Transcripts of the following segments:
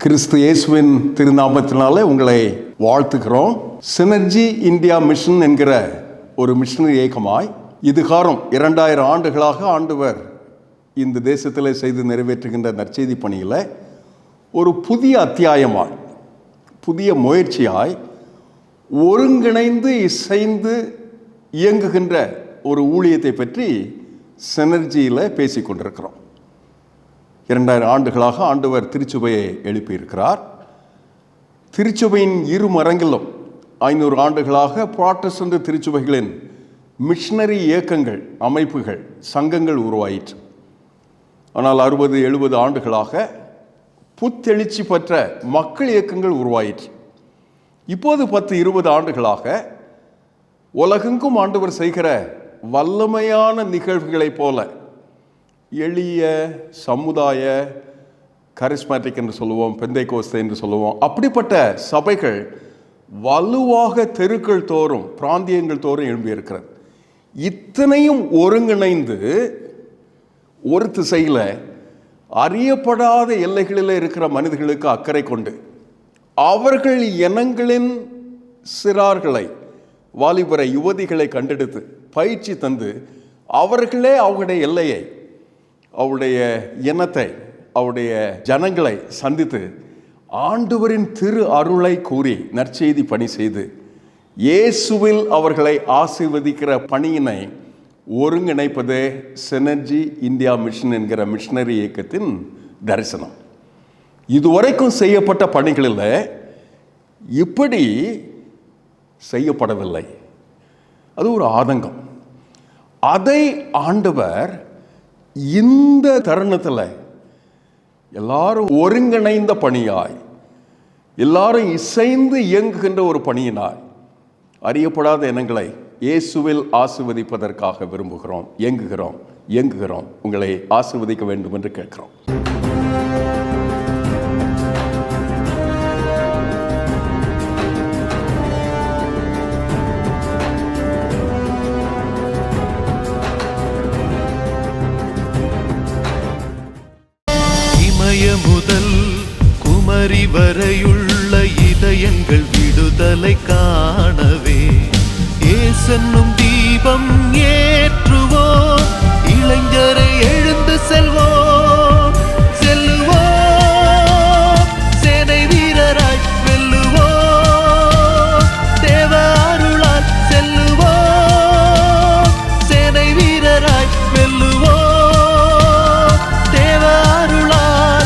கிறிஸ்து இயேசுவின் திருநாமத்தினாலே உங்களை வாழ்த்துகிறோம். சினர்ஜி இந்தியா மிஷன் என்கிற ஒரு மிஷனரி இயக்கமாய் இதுகாரம் 2000 ஆண்டுகளாக ஆண்டவர் இந்த தேசத்தில் செய்து நிறைவேற்றுகின்ற நற்செய்தி பணியில் ஒரு புதிய அத்தியாயமாய், புதிய முயற்சியாய் ஒருங்கிணைந்து இசைந்து இயங்குகின்ற ஒரு ஊழியத்தை பற்றி சினர்ஜியில் பேசிக்கொண்டிருக்கிறோம். 2000 ஆண்டுகளாக ஆண்டவர் திருச்சபையை எழுப்பியிருக்கிறார். திருச்சபையின் இரு மரங்கிலும் 500 ஆண்டுகளாக புராட்டஸ்டன்ட் திருச்சபைகளின் மிஷனரி இயக்கங்கள், அமைப்புகள், சங்கங்கள் உருவாயிற்று. ஆனால் 60-70 ஆண்டுகளாக புத்தெழுச்சி பெற்ற மக்கள் இயக்கங்கள் உருவாயிற்று. இப்போது 10-20 ஆண்டுகளாக உலகெங்கும் ஆண்டவர் செய்கிற வல்லமையான நிகழ்வுகளைப் போல எளிய சமுதாய கரிஸ்மேட்டிக் என்று சொல்லுவோம், பெந்தைகோஸ்தே என்று சொல்லுவோம், அப்படிப்பட்ட சபைகள் வலுவாக தெருக்கள் தோறும், பிராந்தியங்கள் தோறும் எழும்பியிருக்கிறது. இத்தனையும் ஒருங்கிணைந்து ஒரு திசையில் அறியப்படாத எல்லைகளில் இருக்கிற மனிதர்களுக்கு அக்கறை கொண்டு அவர்கள் இனங்களின் சிறார்களை, வாலிபரை, யுவதிகளை கண்டெடுத்து பயிற்சி தந்து அவர்களே அவருடைய எல்லையை, அவருடைய இனத்தை, அவருடைய ஜனங்களை சந்தித்து ஆண்டவரின் திரு அருளை கூறி நற்செய்தி பணி செய்து இயேசுவில் அவர்களை ஆசீர்வதிக்கிற பணியினை ஒருங்கிணைப்பதே சினர்ஜி இந்தியா மிஷன் என்கிற மிஷனரி இயக்கத்தின் தரிசனம். இதுவரைக்கும் செய்யப்பட்ட பணிகளில் இப்படி செய்யப்படவில்லை. அது ஒரு ஆதங்கம். அதை ஆண்டவர் இந்த தருணத்தில் எல்லாரும் ஒருங்கிணைந்த பணியாய், எல்லாரும் இசைந்து இயங்குகின்ற ஒரு பணியினாய் அறியப்படாத இனங்களை இயேசுவில் ஆசீர்வதிப்பதற்காக விரும்புகிறோம், இயங்குகிறோம். உங்களை ஆசீர்வதிக்க வேண்டும் என்று கேட்கிறோம். முதல் குமரி வரையுள்ள இதயங்கள் விடுதலை காணவே இயேசென்னும் தீபம் ஏற்றுவோம். இளைஞரை எழுந்து செல்வோம், சேனை வீரராய் வெல்லுவோம். தேவ அருளால் செல்லுவோம், சேனை வீரராய் வெல்லுவோம். தேவ அருளால்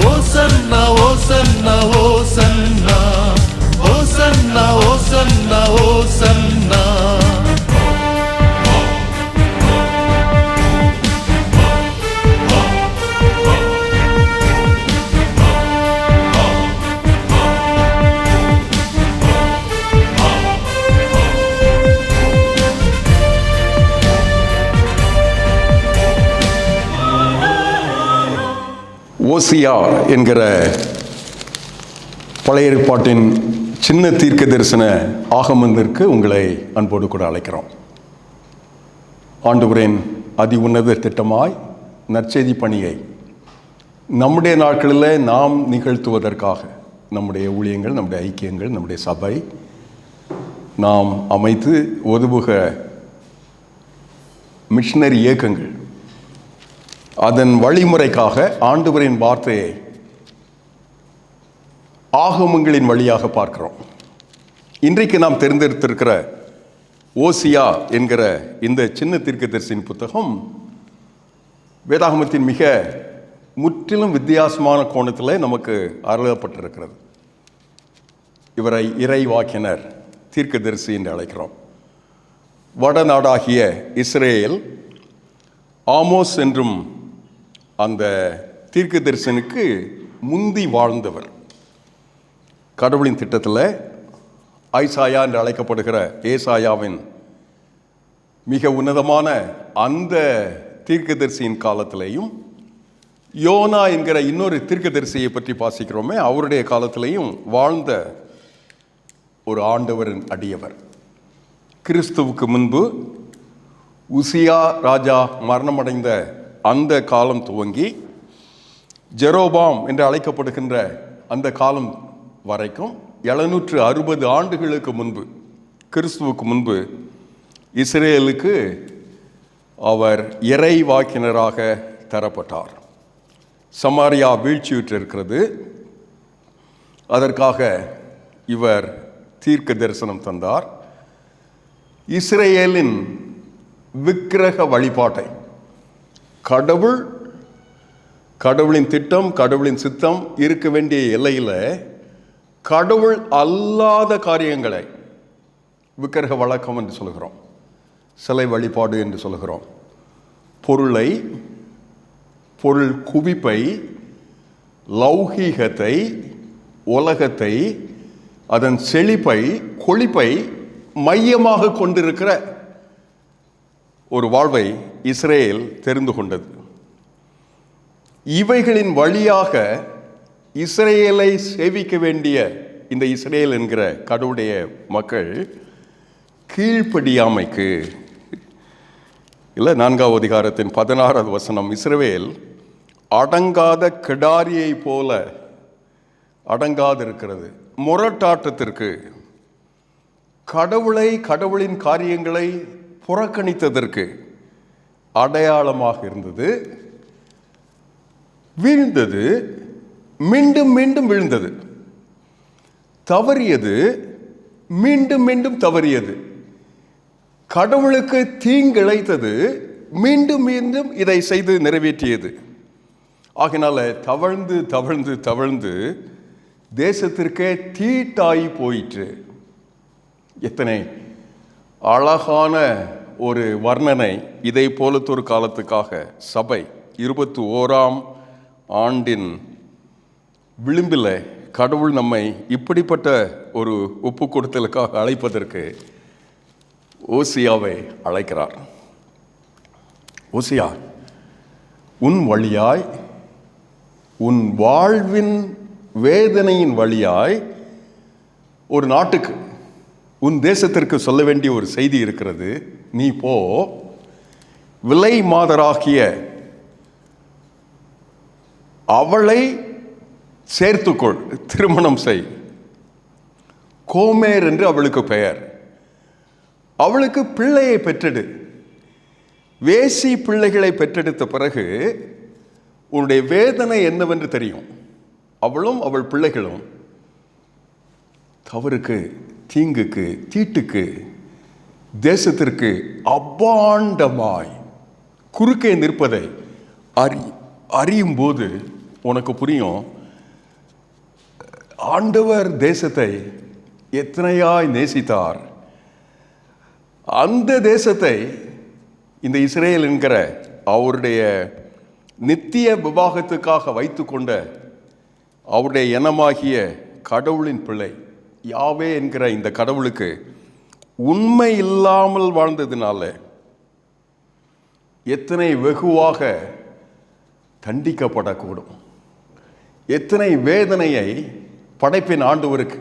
ஓசன்னா ஓசன்னா ஓசன்னா ஓசன்னா ஓசன்னா ஓசன்னா. ஓசியா என்கிற பழைய ஏற்பாட்டின் சின்ன தீர்க்க தரிசன ஆகமத்திற்கு உங்களை அன்போடு கூட அழைக்கிறோம். ஆண்டவரின் அதி உன்னத திட்டமாய் நற்செய்தி பணியை நம்முடைய நாட்களில் நாம் நிகழ்த்துவதற்காக நம்முடைய ஊழியங்கள், நம்முடைய ஐக்கியங்கள், நம்முடைய சபை நாம் அமைத்து உதவுக மிஷனரி இயக்கங்கள், அதன் வழிமுறைக்காக ஆண்டவரின் வார்த்தையை ஆகமங்களின் வழியாக பார்க்கிறோம். இன்றைக்கு நாம் தேர்ந்தெடுத்திருக்கிற ஓசியா என்கிற இந்த சின்ன தீர்க்கதரிசியின் புத்தகம் வேதாகமத்தின் மிக முற்றிலும் வித்தியாசமான கோணத்தில் நமக்கு அருளப்பட்டிருக்கிறது. இவரை இறைவாக்கினர், தீர்க்கதரிசி என்று அழைக்கிறோம். வடநாடாகிய இஸ்ரேல் ஆமோஸ் என்றும் அந்த தீர்க்கதரிசனுக்கு முந்தி வாழ்ந்தவர். கடவுளின் திட்டத்தில் ஐசாயா என்று அழைக்கப்படுகிற ஏசாயாவின் மிக உன்னதமான அந்த தீர்க்கதரிசியின் காலத்திலேயும், யோனா என்கிற இன்னொரு தீர்க்கதரிசியை பற்றி வாசிக்கிறோமே, அவருடைய காலத்திலேயும் வாழ்ந்த ஒரு ஆண்டவரின் அடியவர். கிறிஸ்துவுக்கு முன்பு உசியா ராஜா மரணமடைந்த அந்த காலம் துவங்கி ஜெரோபாம் என்று அழைக்கப்படுகின்ற அந்த காலம் வரைக்கும் 760 ஆண்டுகளுக்கு முன்பு, கிறிஸ்துவுக்கு முன்பு, இஸ்ரேலுக்கு அவர் இறைவாக்கினராக தரப்பட்டார். சமாரியா வீழ்ச்சியுற்றிருக்கிறது. அதற்காக இவர் தீர்க்க தரிசனம் தந்தார். இஸ்ரேலின் விக்கிரக வழிபாட்டை, கடவுளின் திட்டம், கடவுளின் சித்தம் இருக்க வேண்டிய எல்லையில் கடவுள் அல்லாத காரியங்களை விக்கிரக வழக்கம் என்று சொல்கிறோம், சிலை வழிபாடு என்று சொல்கிறோம். பொருள் குவிப்பை, லௌகீகத்தை, உலகத்தை, அதன் செழிப்பை, கொழிப்பை மையமாக கொண்டிருக்கிற ஒரு வாழ்வை இஸ்ரேல் தெரிந்து கொண்டது. இவைகளின் வழியாக இஸ்ரேலை சேவிக்க வேண்டிய இந்த இஸ்ரேல் என்கிற கடவுளுடைய மக்கள் கீழ்ப்படியாமைக்கு, இல்லை 4ஆம் அதிகாரத்தின் 16வது வசனம், இஸ்ரவேல் அடங்காத கிடாரியை போல அடங்காதிருக்கிறது. முரட்டாட்டத்திற்கு, கடவுளின் காரியங்களை புறக்கணித்ததற்கு அடையாளமாக இருந்தது. வீழ்ந்தது, மீண்டும் மீண்டும் விழுந்தது. தவறியது, மீண்டும் மீண்டும் தவறியது. கடவுளுக்கு தீங்கிழைத்தது, மீண்டும் மீண்டும் இதை செய்து நிறைவேற்றியது. ஆகினால தவழ்ந்து தவழ்ந்து தவழ்ந்து தேசத்திற்கே தீட்டாய் போயிற்று. எத்தனை அழகான ஒரு வர்ணனை! இதை போலத்தொரு காலத்துக்காக சபை 21ஆம் ஆண்டின் விளிம்பில் கடவுள் நம்மை இப்படிப்பட்ட ஒரு ஒப்பு கொடுத்தலுக்காக அழைப்பதற்கு ஓசியாவை அழைக்கிறார். ஓசியா, உன் வழியாய், உன் வாழ்வின் வேதனையின் வழியாய் ஒரு நாட்டுக்கு, உன் தேசத்திற்கு சொல்ல வேண்டிய ஒரு செய்தி இருக்கிறது. நீ போ, விலை மாதராகிய அவளை சேர்த்துக்கொள், திருமணம் செய். கோமேர் என்று அவளுக்கு பெயர். அவளுக்கு பிள்ளையை பெற்றெடு. வேசி பிள்ளைகளை பெற்றெடுத்த பிறகு உன்னுடைய வேதனை என்னவென்று தெரியும். அவளும் அவள் பிள்ளைகளும் தவறுக்கு, தீங்குக்கு, தீட்டுக்கு, தேசத்திற்கு அபாண்டமாய் குறுக்கே நிற்பதை அறியும் போது உனக்கு புரியும், ஆண்டவர் தேசத்தை எத்தனையாய் நேசித்தார். அந்த தேசத்தை இந்த இஸ்ரேல் என்கிற அவருடைய நித்திய விவாகத்துக்காக வைத்து கொண்ட அவருடைய இனமாகிய கடவுளின் பிள்ளை யாவே என்கிற இந்த கடவுளுக்கு உண்மை இல்லாமல் வாழ்ந்ததினால எத்தனை வெகுவாக தண்டிக்கப்படக்கூடும், எத்தனை வேதனையை படைப்பின் ஆண்டவருக்கு,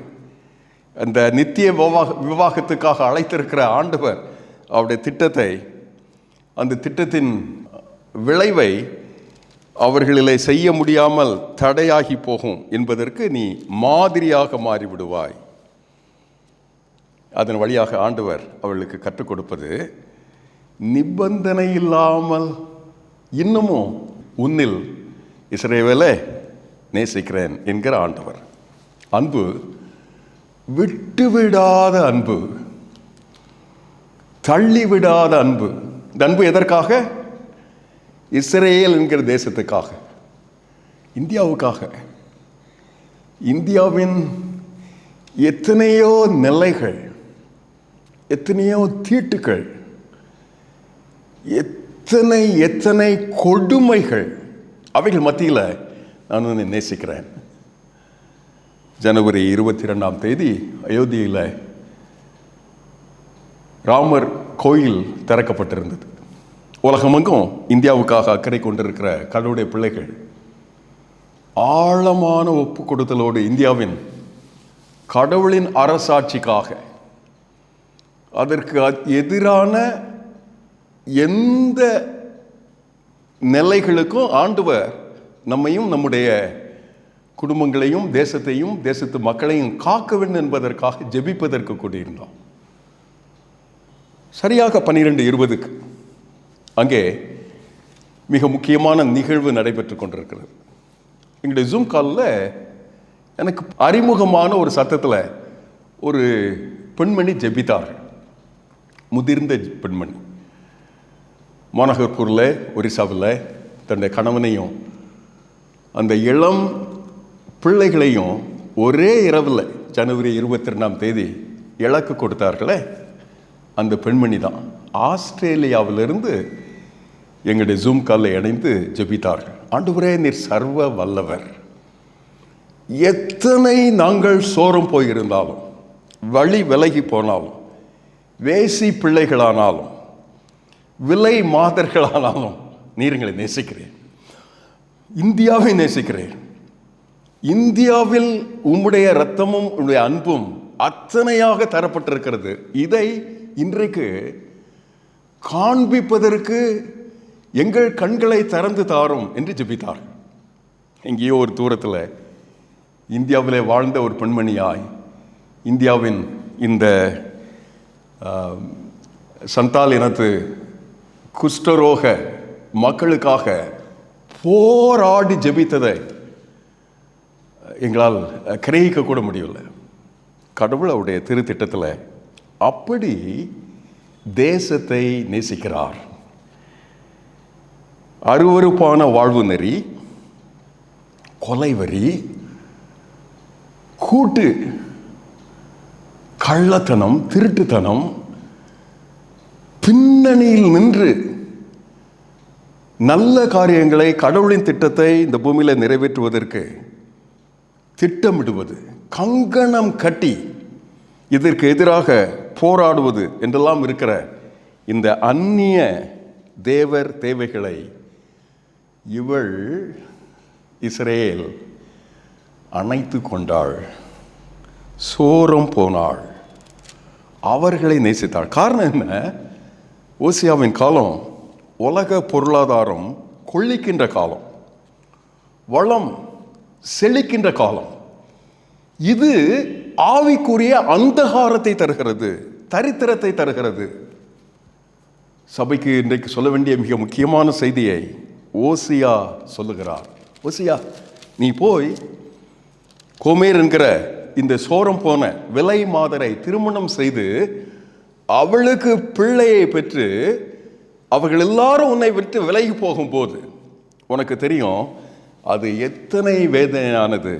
அந்த நித்திய விவாகத்துக்காக அழைத்திருக்கிற ஆண்டவர் அவருடைய திட்டத்தை, அந்த திட்டத்தின் விளைவை அவர்களிலே செய்ய முடியாமல் தடையாகி போகும் என்பதற்கு நீ மாதிரியாக மாறிவிடுவாய். அதன் வழியாக ஆண்டவர் அவர்களுக்கு கற்றுக் கொடுப்பது, நிபந்தனை இல்லாமல் இன்னமும் உன்னில் இஸ்ரவேலே நேசிக்கிறேன் என்கிற ஆண்டவர். அன்பு, விட்டுவிடாத அன்பு, தள்ளிவிடாத அன்பு. இந்த அன்பு எதற்காக? இஸ்ரேல் என்கிற தேசத்துக்காக, இந்தியாவுக்காக. இந்தியாவின் எத்தனையோ நிலைகள், எத்தனையோ தீட்டுகள், எத்தனை கொடுமைகள், அவைகள் மத்தியில் நான் உன்னை நேசிக்கிறேன். ஜனவரி 22ஆம் தேதி அயோத்தியில் ராமர் கோயில் திறக்கப்பட்டிருந்தது. உலகமெங்கும் இந்தியாவுக்காக அக்கறை கொண்டிருக்கிற கடவுளுடைய பிள்ளைகள் ஆழமான ஒப்பு கொடுத்தலோடு இந்தியாவின் கடவுளின் அரசாட்சிக்காக, அதற்கு எதிரான எந்த நிலைகளுக்கும் ஆண்டவர் நம்மையும் நம்முடைய குடும்பங்களையும் தேசத்தையும் தேசத்து மக்களையும் காக்க வேண்டும் என்பதற்காக ஜெபிப்பதற்கு கூடியிருந்தோம். சரியாக 12:20 அங்கே மிக முக்கியமான நிகழ்வு நடைபெற்று கொண்டிருக்கிறது. எங்களுடைய ஜூம் காலில் எனக்கு அறிமுகமான ஒரு சத்தத்தில் ஒரு பெண்மணி ஜெபித்தார்கள். முதிர்ந்த பெண்மணி மாநகர்பூரில் ஒரிசாவில் தன்னுடைய கணவனையும் அந்த இளம் பிள்ளைகளையும் ஒரே இரவில் ஜனவரி 22 இழக்கு கொடுத்தார்களே, அந்த பெண்மணி தான் ஆஸ்திரேலியாவிலிருந்து எங்களுடைய ஜூம் காலில் இணைந்து ஜெபித்தார்கள். ஆண்டவரே, நீர் சர்வ வல்லவர். எத்தனை நாங்கள் சோரம் போயிருந்தாலும், வழி விலகி போனாலும், வேசி பிள்ளைகளானாலும், விலை மாதர்களானாலும் நீர் எங்களை நேசிக்கிறேன். இந்தியாவை நேசிக்கிறேன். இந்தியாவில் உம்முடைய இரத்தமும் உம்முடைய அன்பும் அத்தனையாக தரப்பட்டிருக்கிறது. இதை இன்றைக்கு காண்பிப்பதற்கு எங்கள் கண்களை திறந்து தாரும் என்று ஜெபித்தார். எங்கேயோ ஒரு தூரத்தில் இந்தியாவிலே வாழ்ந்த ஒரு பெண்மணியாய் இந்தியாவின் இந்த சந்தால் இனத்து குஷ்டரோக மக்களுக்காக போராடி ஜெபித்ததை எங்களால் கிரகிக்க கூட முடியவில்லை. கடவுள் அவருடைய திருத்திட்டத்தில் அப்படி தேசத்தை நேசிக்கிறார். அருவருப்பான வாழ்வு நெறி, கொலைவரி, கூட்டு கள்ளத்தனம், திருட்டுத்தனம் பின்னணியில் நின்று நல்ல காரியங்களை, கடவுளின் திட்டத்தை இந்த பூமியில் நிறைவேற்றுவதற்கு திட்டமிடுவது, கங்கணம் கட்டி இதற்கு எதிராக போராடுவது என்றெல்லாம் இருக்கிற இந்த அந்நிய தேவர் தேவைகளை இவள் இஸ்ரேல் அணைத்து கொண்டாள், சோரம் போனாள், அவர்களை நேசித்தாள். காரணம் என்ன? ஓசியாவின் காலம் உலக பொருளாதாரம் கொள்ளிக்கின்ற காலம், வளம் செழிக்கின்ற காலம். இது ஆவிக்குரிய அந்தகாரத்தை தருகிறது, தரித்திரத்தை தருகிறது. சபைக்கு இன்றைக்கு சொல்ல வேண்டிய மிக முக்கியமான செய்தியை ஓசியா சொல்லுகிறார். ஓசியா, நீ போய் கோமேர் என்கிற இந்த சோரம் போன விலை மாதரை திருமணம் செய்து அவளுக்கு பிள்ளையை பெற்று அவர்கள் எல்லாரும் உன்னை விட்டு விலகி போகும்போது உனக்கு தெரியும் அது எத்தனை வேதனையானது.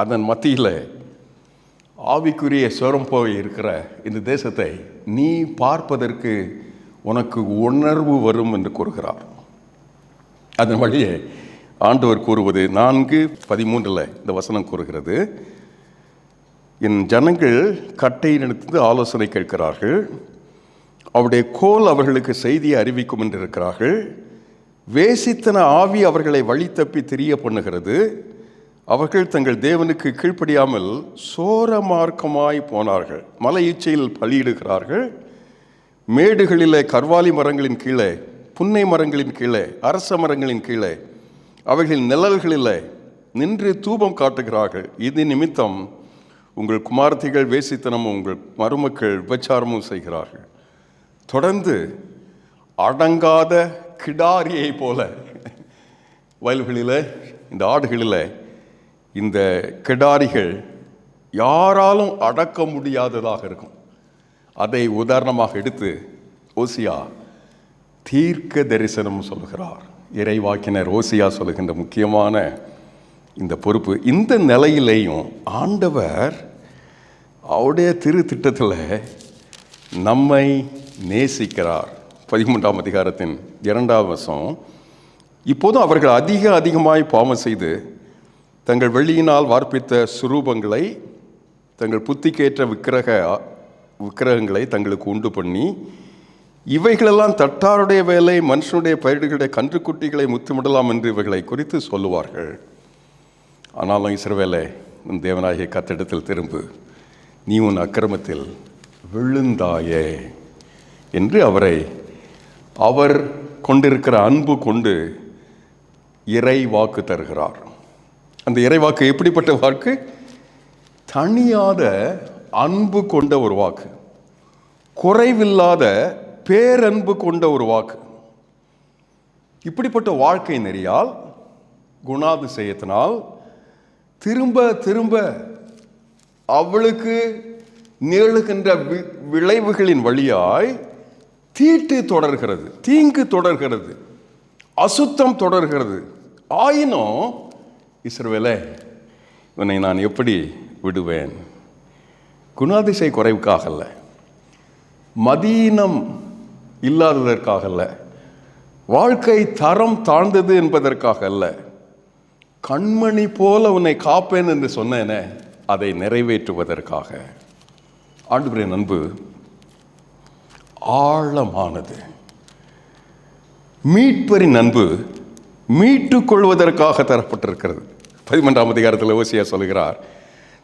அதன் மத்தியில் ஆவிக்குரிய சோரம் போய் இருக்கிற இந்த தேசத்தை நீ பார்ப்பதற்கு உனக்கு உணர்வு வரும் என்று கூறுகிறார். அதன் வழியே ஆண்டவர் கூறுவது 4:13 இந்த வசனம் கூறுகிறது, என் ஜனங்கள் கட்டையினிடத்து ஆலோசனை கேட்கிறார்கள், அவருடைய கோல் அவர்களுக்கு செய்தியை அறிவிக்கும் என்று இருக்கிறார்கள். வேசித்தன ஆவி அவர்களை வழி தப்பி தெரிய பண்ணுகிறது. அவர்கள் தங்கள் தேவனுக்கு கீழ்ப்படியாமல் சோர மார்க்கமாய் போனார்கள். மலை இச்சையில் பலியிடுகிறார்கள். மேடுகளிலே கர்வாலி மரங்களின் கீழே, புன்னை மரங்களின் கீழே, அரச மரங்களின் கீழே, அவைகளின் நிழல்களில் நின்று தூபம் காட்டுகிறார்கள். இது நிமித்தம் உங்கள் குமாரத்திகள் வேசித்தனமும் உங்கள் மருமக்கள் விபச்சாரமும் செய்கிறார்கள். தொடர்ந்து அடங்காத கிடாரியை போல வயல்களில், இந்த ஆடுகளில் இந்த கிடாரிகள் யாராலும் அடக்க முடியாததாக இருக்கும். அதை உதாரணமாக எடுத்து ஓசியா தீர்க்க தரிசனம் சொல்கிறார். இறைவாக்கினர் ஓசியா சொல்லுகின்ற முக்கியமான இந்த பொறுப்பு. இந்த நிலையிலேயும் ஆண்டவர் அவருடைய திரு திட்டத்தில் நம்மை நேசிக்கிறார். 13ஆம் அதிகாரத்தின் 2ஆம் வசனம், இப்போதும் அவர்கள் அதிகமாய் பாவம் செய்து தங்கள் வெள்ளியினால் வார்ப்பித்த சுரூபங்களை, தங்கள் புத்திக்கேற்ற விக்கிரகங்களை தங்களுக்கு உண்டு பண்ணி, இவைகளெல்லாம் தட்டாருடைய வேலை, மனுஷனுடைய பயிர்களுடைய கன்றுக்குட்டிகளை முத்துமிடலாம் என்று இவைகளை குறித்து சொல்லுவார்கள். ஆனாலும் இஸ்ரவேலே, உன் தேவனாகிய கர்த்தரிடத்தில் திரும்பு, நீ உன் அக்கிரமத்தில் விழுந்தாயே என்று அவர் கொண்டிருக்கிற அன்பு கொண்டு இறை வாக்கு தருகிறார். அந்த இறைவாக்கு எப்படிப்பட்ட வாக்கு? தணியாத அன்பு கொண்ட ஒரு வாக்கு, குறைவில்லாத பேரன்பு கொண்ட ஒரு வாக்கு. இப்படிப்பட்ட வாழ்க்கை நெறியால், குணாதிசயத்தினால் திரும்ப திரும்ப அவளுக்கு நிகழ்கின்ற விளைவுகளின் வழியாய் தீட்டு தொடர்கிறது, தீங்கு தொடர்கிறது, அசுத்தம் தொடர்கிறது. ஆயினும் இஸ்ரவேலே, இவனை நான் எப்படி விடுவேன்? குணாதிசய குறைவுக்காக அல்ல, மதீனம் இல்லாததற்காக அல்ல, வாழ்க்கை தரம் தாழ்ந்தது என்பதற்காக அல்ல, கண்மணி போல உன்னை காப்பேன் என்று சொன்னேனே, அதை நிறைவேற்றுவதற்காக. ஆண்டவரின் அன்பு ஆழமானது. மீட்பரின் அன்பு மீட்டுக் கொள்வதற்காக தரப்பட்டிருக்கிறது. 11ஆம் அதிகாரத்தில் ஓசியா சொல்கிறார்,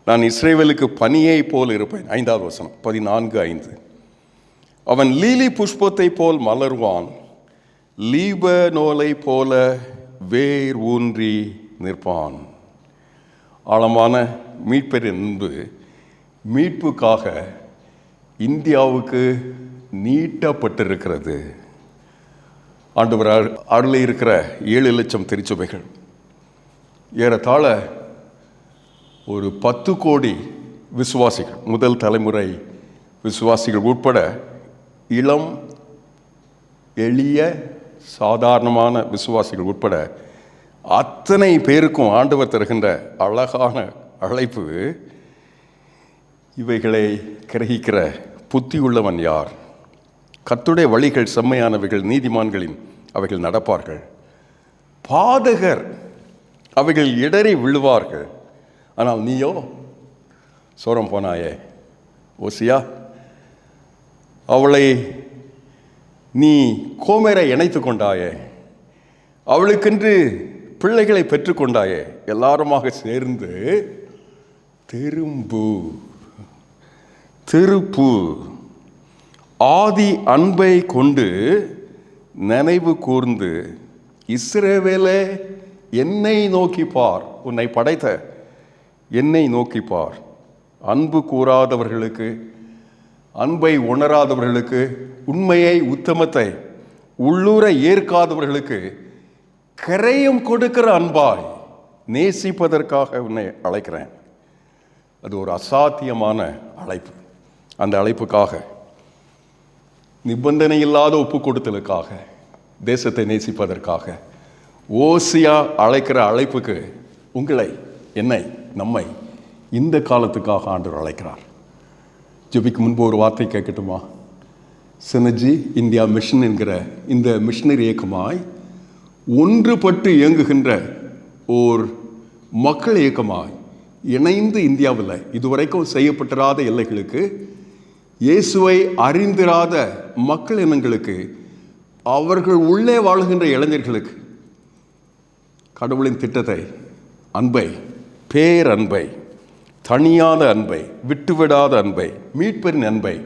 நான் இஸ்ரவேலுக்கு பனியை போல் இருப்பேன். 5வது வசனம், 14:5. அவன் லீலி புஷ்பத்தை போல் மலர்வான், லீபனோலை போல வேர் ஊன்றி நிற்பான். ஆழமான மீட்பரின் அன்பு மீட்புக்காக இந்தியாவுக்கு நீட்டப்பட்டிருக்கிறது. ஆண்டவர் அருளி இருக்கிற 7 லட்சம் திருச்சபைகள், ஏறத்தாழ ஒரு 10 கோடி விசுவாசிகள், முதல் தலைமுறை விசுவாசிகள் உட்பட இளம் எளிய சாதாரணமான விசுவாசிகள் உட்பட அத்தனை பேருக்கும் ஆண்டவர் தருகின்ற அழகான அழைப்பு, இவைகளை கிரகிக்கிற புத்தி உள்ளவன் யார்? கர்த்தருடைய வழிகள் செம்மையானவைகள், நீதிமான்களின் அவைகள் நடப்பார்கள். பாதகர் அவைகள் இடறி விழுவார்கள். ஆனால் நீயோ சோரம் போனாயே ஓசியா, அவளை நீ கோமேரை இணைத்து கொண்டாயே, அவளுக்கென்று பிள்ளைகளை பெற்றுக்கொண்டாயே, எல்லாருமாக சேர்ந்து திருப்பு ஆதி அன்பை கொண்டு நினைவு கூர்ந்து, இஸ்ரவேலே என்னை நோக்கி பார், உன்னை படைத்த என்னை நோக்கி பார். அன்பு கூறாதவர்களுக்கு, அன்பை உணராதவர்களுக்கு, உண்மையை உத்தமத்தை உள்ளூர ஏற்காதவர்களுக்கு கரையும் கொடுக்கிற அன்பாய் நேசிப்பதற்காக உன்னை அழைக்கிறேன். அது ஒரு அசாத்தியமான அழைப்பு. அந்த அழைப்புக்காக, நிபந்தனை இல்லாத ஒப்பு கொடுத்தலுக்காக, தேசத்தை நேசிப்பதற்காக ஓசியா அழைக்கிற அழைப்புக்கு உங்களை, என்னை, நம்மை இந்த காலத்துக்காக ஆண்டவர் அழைக்கிறார். ஜெபிக்கு முன்பு ஒரு வார்த்தை கேட்கட்டுமா? சினர்ஜி இந்தியா மிஷன் என்கிற இந்த மிஷனரி இயக்கமாய் ஒன்றுபட்டு இயங்குகின்ற ஓர் மக்கள் இயக்கமாய் இணைந்து இந்தியாவில் இதுவரைக்கும் செய்யப்பட்டிராத எல்லைகளுக்கு, இயேசுவை அறிந்திராத மக்கள் இனங்களுக்கு, அவர்கள் உள்ளே வாழுகின்ற இளைஞர்களுக்கு கடவுளின் திட்டத்தை, அன்பை, பேரன்பை, தணியாத அன்பை, விட்டுவிடாத அன்பை, மீட்பரின் அன்பை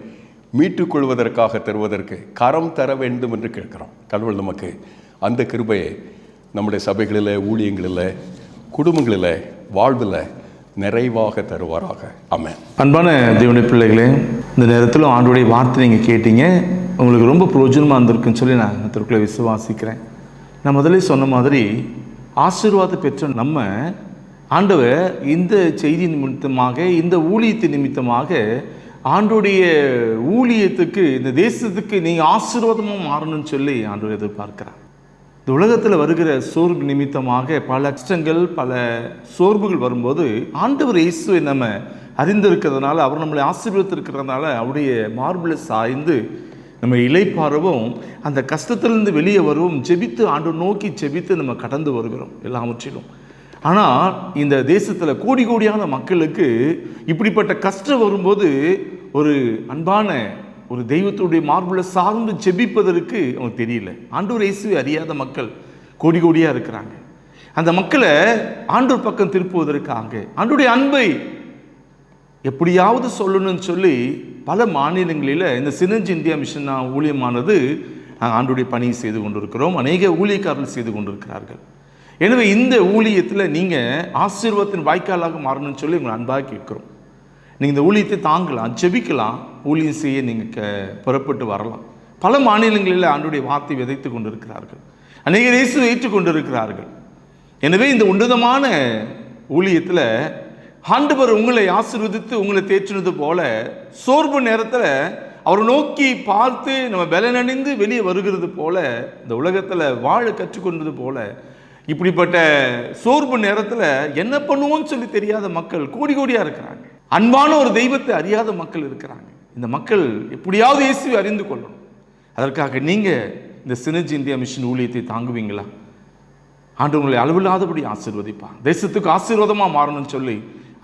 மீட்டுக்கொள்வதற்காக தருவதற்கு கரம் தர வேண்டும் என்று கேட்கிறோம். கடவுள் நமக்கு அந்த கிருபையை நம்முடைய சபைகளில், ஊழியங்களில், குடும்பங்களில், வாழ்வில் நிறைவாக தருவாராக. ஆமென். அன்பான தேவனுடைய பிள்ளைகளே, இந்த நேரத்தில் ஆண்டவருடைய வார்த்தை நீங்கள் கேட்டீங்க, உங்களுக்கு ரொம்ப பிரயோஜனமாக இருந்திருக்குன்னு சொல்லி நான் கர்த்தருக்குள்ளே விசுவாசிக்கிறேன். நான் முதலே சொன்ன மாதிரி ஆசீர்வாதம் பெற்ற நம்ம ஆண்டவர் இந்த செய்தி நிமித்தமாக, இந்த ஊழியத்தின் நிமித்தமாக, ஆண்டோடைய ஊழியத்துக்கு, இந்த தேசத்துக்கு நீங்கள் ஆசீர்வாதமாக மாறணும்னு சொல்லி ஆண்டவர் எதிர்பார்க்கிறார். இந்த உலகத்தில் வருகிற சோர்வு நிமித்தமாக பல கஷ்டங்கள், பல சோர்வுகள் வரும்போது ஆண்டவர் இயேசுவை நம்ம அறிந்திருக்கிறதுனால, அவர் நம்மளை ஆசீர்வதித்திருக்கிறதுனால, அவருடைய மார்பில் சாய்ந்து நம்ம இளைப்பாறவும், அந்த கஷ்டத்திலிருந்து வெளியே வருவோம், ஜெபித்து ஆண்டவர் நோக்கி ஜெபித்து நம்ம கடந்து வருகிறோம் எல்லாவற்றிலும். ஆனால் இந்த தேசத்தில் கோடி கோடியான மக்களுக்கு இப்படிப்பட்ட கஷ்டம் வரும்போது ஒரு அன்பான ஒரு தெய்வத்துடைய மார்பில் சார்ந்து ஜெபிப்பதற்கு அவங்களுக்கு தெரியல. ஆண்டவர் இயேசுவை அறியாத மக்கள் கோடி கோடியாக இருக்கிறாங்க. அந்த மக்களை ஆண்டவர் பக்கம் திருப்புவதற்காக ஆண்டவருடைய அன்பை எப்படியாவது சொல்லணும்னு சொல்லி பல மாநிலங்களில் இந்த சினர்ஜி இந்தியா மிஷன் ஊழியமானது ஆண்டவருடைய பணியை செய்து கொண்டிருக்கிறோம். அநேக ஊழியக்காரர்கள் செய்து கொண்டிருக்கிறார்கள். எனவே இந்த ஊழியத்தில் நீங்கள் ஆசீர்வாதத்தின் வாய்க்காலாக மாறணும்னு சொல்லி உங்களை அன்பாக கேட்குறோம். நீங்கள் இந்த ஊழியத்தை தாங்கலாம், ஜெபிக்கலாம், ஊழியம் செய்ய நீங்கள் புறப்பட்டு வரலாம். பல மாநிலங்களில் ஆண்டவருடைய வார்த்தை விதைத்து கொண்டிருக்கிறார்கள், அநேகர் இயேசுவை ஏற்றுக்கொண்டிருக்கிறார்கள். எனவே இந்த உன்னதமான ஊழியத்தில் ஆண்டவர் உங்களை ஆசீர்வதித்து உங்களை தேற்றினது போல சோர்வு நேரத்தில் அவரை நோக்கி பார்த்து நம்ம பலனடைந்து வெளியே வருகிறது போல, இந்த உலகத்தில் வாழ கற்றுக்கொண்டது போல, இப்படிப்பட்ட சோர்வு நேரத்தில் என்ன பண்ணுவோன்னு சொல்லி தெரியாத மக்கள் கோடி கோடியாக இருக்கிறாங்க. அன்பான ஒரு தெய்வத்தை அறியாத மக்கள் இருக்கிறாங்க. இந்த மக்கள் எப்படியாவது இயேசுவை அறிந்து கொள்ளணும். அதற்காக நீங்கள் இந்த சினர்ஜி இந்தியா மிஷன் ஊழியத்தை தாங்குவீங்களா? ஆண்டு உங்களை அளவில்லாதபடி ஆசீர்வதிப்பான், தேசத்துக்கு ஆசீர்வாதமாக மாறணும்னு சொல்லி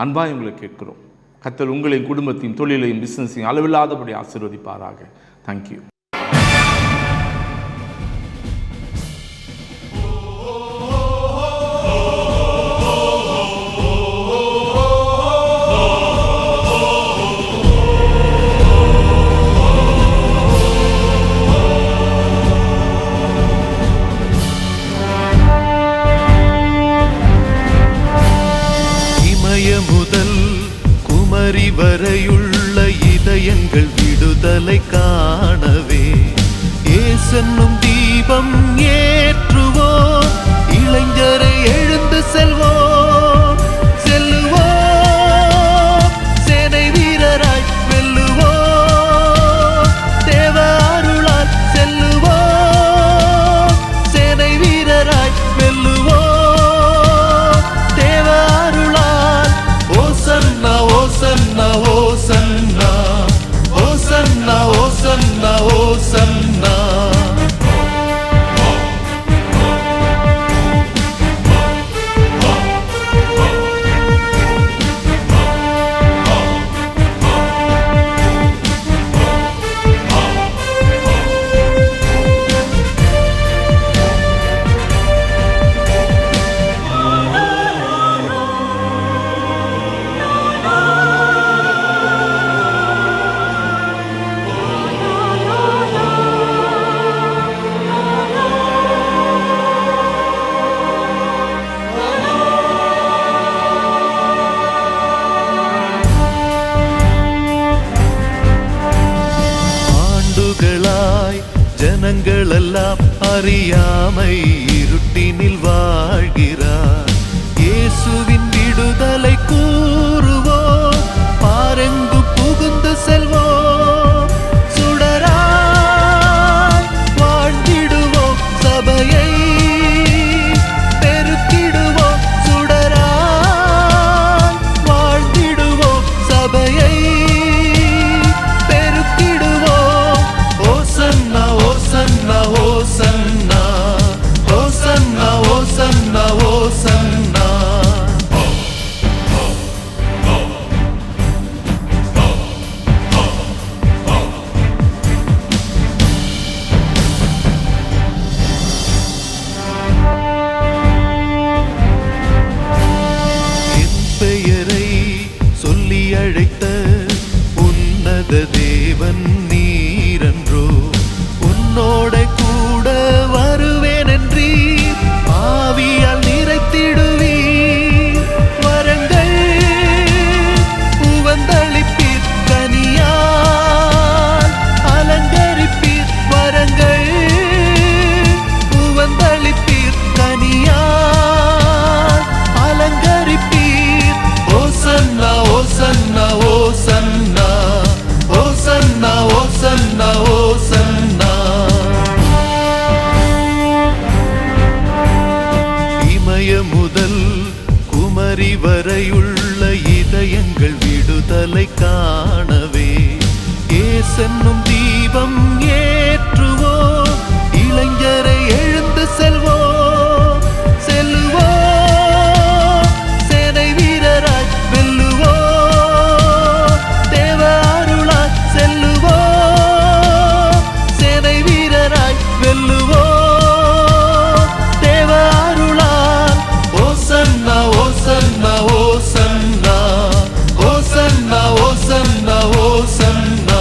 அன்பாக உங்களை கேட்கிறோம். கர்த்தர் உங்களையும் குடும்பத்தையும் தொழிலையும் பிஸ்னஸையும் அளவில்லாதபடி ஆசீர்வதிப்பாராக. தேங்க்யூ. முதல் குமரி வரையுள்ள இதயங்கள் விடுதலை காணவே இயேசென்னும் தீபம் ஏற்றுவோம், இளைஞரை எழுந்து செல்வோம், செல்லுவோம், சேனை வீரராய் வெல்லுவோம், தேவ அருளால் செல்லுவோம், சேனை வீரராய் வெல்லுவோம், தேவ அருளால். ஓசன்னா ஓசன்னா ஓசன்னா ஓசன்னா ஓசன்னா ஓசன்னா. ஜனங்களெல்லாம் அறியாமை இருட்டினில் வாழ்கிறார், இயேசுவின் விடுதலை கூறுவோம், பாரெங்கு புகுந்து செல்வோம், சுடராய் வாழ்ந்திடுவோம், சபையை பெருக்கிடுவோம், சுடராய் வாழ்ந்திடுவோம், சபையை பெருக்கிடுவோம். ஓசன்னா ஓசன்னா ஓசன்னா ஓசன்னா ஓசன்னா ஓசன்னா. என் பெயரை சொல்லி அழைத்த உன்னத தேவன் நீரன்றோ, உன்னோட கூட வருவேன் என்றீர், ஆவியால் நிறைத்திடுவீர், வரங்கள் உவந்தளிப்பீர், கனியால் அலங்கரிப்பீர், வரங்கள் உவந்தளிப்பீர், கனியால் அலங்கரிப்பீர். ஓசன்னா ஓசன்னா ஓசன்னா ஓசன்னா ஓசன்னா ஓசன்னா. இமய முதல் குமரி வரையுள்ள இதயங்கள் விடுதலை காணவே இயேசென்னும் தீபம் ஏற்றுவோம், இளைஞரை எழுந்து செல்வோம், செல்லுவோம், சேனை வீரராய் வெல்லுவோம், தேவ அருளால் செல்லுவோம், சேனை வீரராய் வெல்லுவோம், தேவ அருளால். ஓசன்னா ஓசன்னா ஓசன்னா ஓசன்னா ஓசன்னா ஓசன்னா.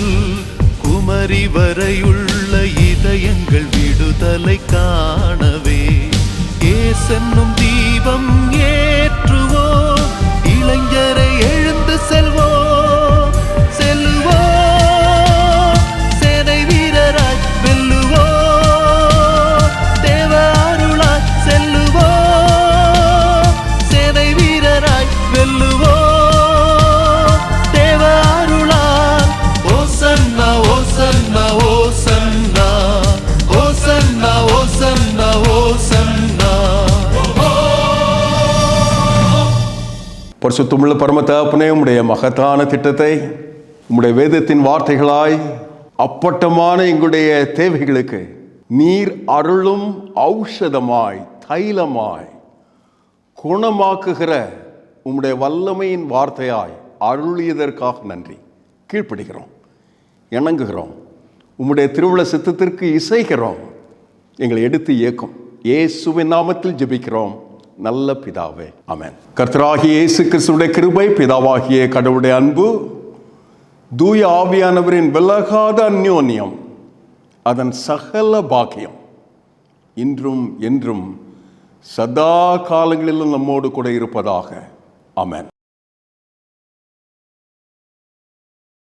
முதல் குமரி வரையுள்ள இதயங்கள் விடுதலை காணவே ஏசென்னும் தீபம் ஏற்றுவோம். இளைஞரை எழுந்து செல்வோம், செல்லுவோம், சேனை வீரராய் வெல்லுவோம். தேவ அருளாய் செல்லுவோம், சேனை வீரராய் வெல்லுவோம். தேவ அருளால் ஓசன்னா ஓசன்னா ஓசன்னா ஓசன்னா ஓசன்னா ஓசன்னா. பரிசுத்தமுள்ள பரம தகப்பனே, உம்முடைய மகத்தான திட்டத்தை உம்முடைய வேதத்தின் வார்த்தைகளாய் அப்பட்டமான எங்களுடைய தேவைகளுக்கு நீர் அருளும் ஔஷதமாய் தைலமாய் குணமாக்குகிற உம்முடைய வல்லமையின் வார்த்தையாய் அருளியதற்காக நன்றி. கீழ்ப்படுகிறோம், இணங்குகிறோம், உம்முடைய திருவுள சித்தத்திற்கு இசைகிறோம். எங்களை எடுத்து இயக்கும் இயேசுவின் நாமத்தில் ஜெபிக்கிறோம் நல்ல பிதாவே, ஆமென். கர்த்தராகிய இயேசு கிறிஸ்துவுடைய கிருபை, பிதாவாகிய கடவுளுடைய அன்பு, தூய ஆவியானவரின் விலகாத அந்யோன்யம், அதன் சகல பாக்கியம் இன்றும் என்றும் சதா காலங்களிலும் நம்மோடு கூட இருப்பதாக. ஆமென்.